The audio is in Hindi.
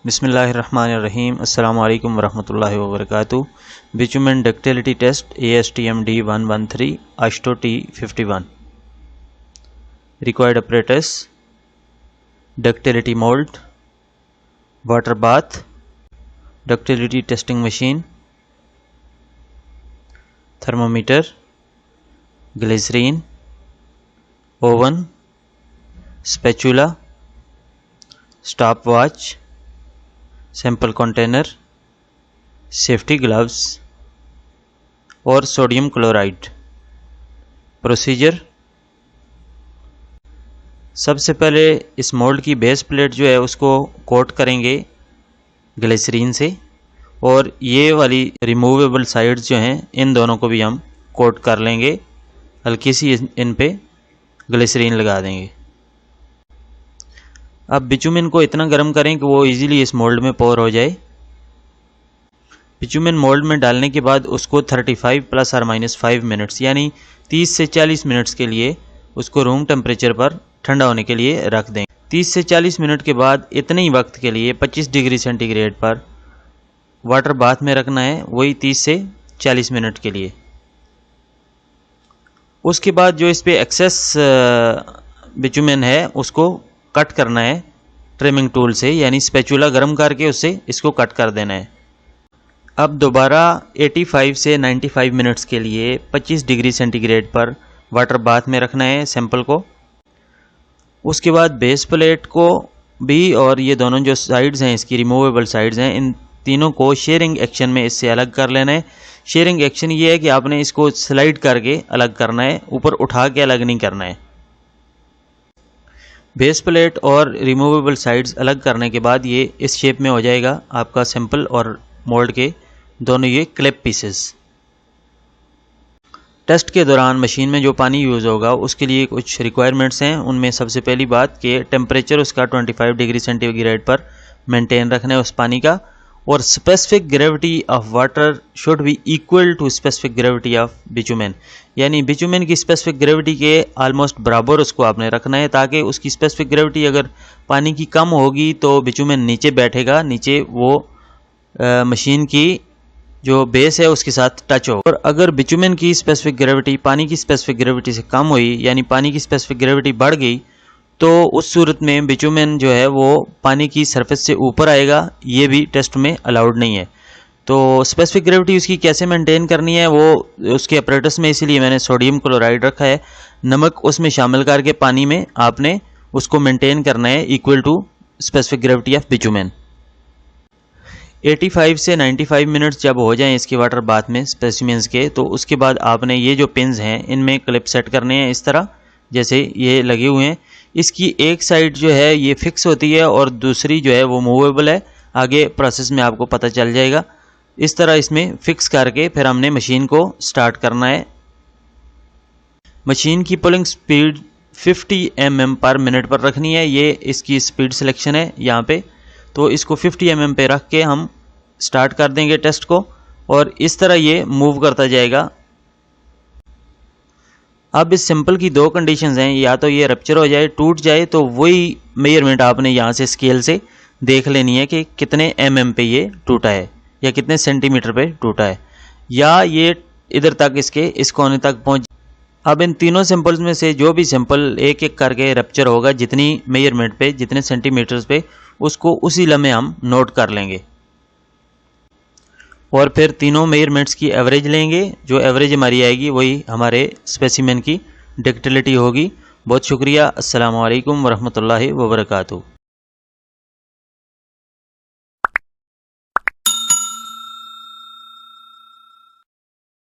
बिस्मिल्लाहिर्रहमानिर्रहीम अस्सलामु अलैकुम वरहमतुल्लाहि वबरकातुहू। Bitumen ductility test ASTM D113 AASHTO T51। Required apparatus ductility mould, water bath, ductility testing machine, thermometer, glycerine, oven, spatula, stop watch, sample container, safety gloves और सोडियम क्लोराइड। प्रोसीजर: सबसे पहले इस मोल्ड की बेस प्लेट जो है उसको कोट करेंगे ग्लिसरीन से, और ये वाली रिमूवेबल साइड्स जो हैं इन दोनों को भी हम कोट कर लेंगे। हल्की सी इन पे ग्लिसरीन लगा देंगे। अब बिचुमेन को इतना गर्म करें कि वो इजीली इस मोल्ड में पोर हो जाए। बिचुमेन मोल्ड में डालने के बाद उसको 35 ± 5 मिनट्स यानी 30 से 40 मिनट्स के लिए उसको रूम टेम्परेचर पर ठंडा होने के लिए रख दें। 30 से 40 मिनट के बाद इतने ही वक्त के लिए 25 डिग्री सेंटीग्रेड पर वाटर बाथ में रखना है, वही 30 से 40 मिनट के लिए। उसके बाद जो इस पे एक्सेस बिचुमेन है उसको कट करना है ट्रिमिंग टूल से, यानी स्पैचुला गर्म करके उससे इसको कट कर देना है। अब दोबारा 85 से 95 मिनट्स के लिए 25 डिग्री सेंटीग्रेड पर वाटर बाथ में रखना है सैंपल को। उसके बाद बेस प्लेट को भी और ये दोनों जो साइड्स हैं इसकी रिमूवेबल साइड्स हैं, इन तीनों को शेयरिंग एक्शन में इससे अलग कर लेना है। शेयरिंग एक्शन ये है कि आपने इसको स्लाइड करके अलग करना है, ऊपर उठा के अलग नहीं करना है। बेस प्लेट और रिमूवेबल साइड्स अलग करने के बाद ये इस शेप में हो जाएगा आपका सैंपल और मोल्ड के दोनों ये क्लिप पीसेस। टेस्ट के दौरान मशीन में जो पानी यूज़ होगा उसके लिए कुछ रिक्वायरमेंट्स हैं। उनमें सबसे पहली बात कि टेम्परेचर उसका 25 डिग्री सेंटीग्रेड पर मेंटेन रखना है उस पानी का, और specific gravity of water should be equal to specific gravity of bitumen, यानी बिचुमेन की स्पेसिफिक ग्रेविटी के ऑलमोस्ट बराबर उसको आपने रखना है, ताकि उसकी स्पेसिफिक ग्रेविटी अगर पानी की कम होगी तो बिचुमेन नीचे बैठेगा, नीचे वो मशीन की जो बेस है उसके साथ टच हो। और अगर बिचुमेन की स्पेसिफिक ग्रेविटी पानी की स्पेसिफिक ग्रेविटी से कम हुई, यानी पानी की स्पेसिफिक ग्रेविटी बढ़ गई, तो उस सूरत में बिचुमेन जो है वो पानी की सरफेस से ऊपर आएगा। ये भी टेस्ट में अलाउड नहीं है। तो स्पेसिफिक ग्रेविटी उसकी कैसे मेंटेन करनी है वो उसके अपरेटस में, इसीलिए मैंने सोडियम क्लोराइड रखा है, नमक उसमें शामिल करके पानी में आपने उसको मेंटेन करना है equal to specific gravity of bitumen. 85 से 95 मिनट्स जब हो जाएं इसके वाटर बाथ में स्पेसिमेंस के, तो उसके बाद आपने ये जो पिन्स हैं इनमें क्लिप सेट करने हैं इस तरह जैसे ये लगे हुए हैं। इसकी एक साइड जो है ये फिक्स होती है और दूसरी जो है वो मूवेबल है। आगे प्रोसेस में आपको पता चल जाएगा। इस तरह इसमें फिक्स करके फिर हमने मशीन को स्टार्ट करना है। मशीन की पुलिंग स्पीड 50 mm पर मिनट पर रखनी है। ये इसकी स्पीड सिलेक्शन है यहाँ पे, तो इसको 50 mm पे रख के हम स्टार्ट कर देंगे टेस्ट को, और इस तरह ये मूव करता जाएगा। अब इस सैंपल की दो कंडीशंस हैं, या तो ये रप्चर हो जाए, टूट जाए, तो वही मेजरमेंट आपने यहाँ से स्केल से देख लेनी है कि कितने mm पे ये टूटा है या कितने सेंटीमीटर पे टूटा है, या ये इधर तक इसके इस कोने तक पहुँच। अब इन तीनों सैंपल्स में से जो भी सैंपल एक एक करके रप्चर होगा जितनी मेजरमेंट पे, जितने सेंटीमीटर्स पे, उसको उसी लम्हे हम नोट कर लेंगे, और फिर तीनों मेजरमेंट्स की एवरेज लेंगे। जो एवरेज हमारी आएगी वही हमारे स्पेसिमेन की डक्टिलिटी होगी। बहुत शुक्रिया। अस्सलामु अलैकुम वरहमतुल्लाहि वबरकातुहू।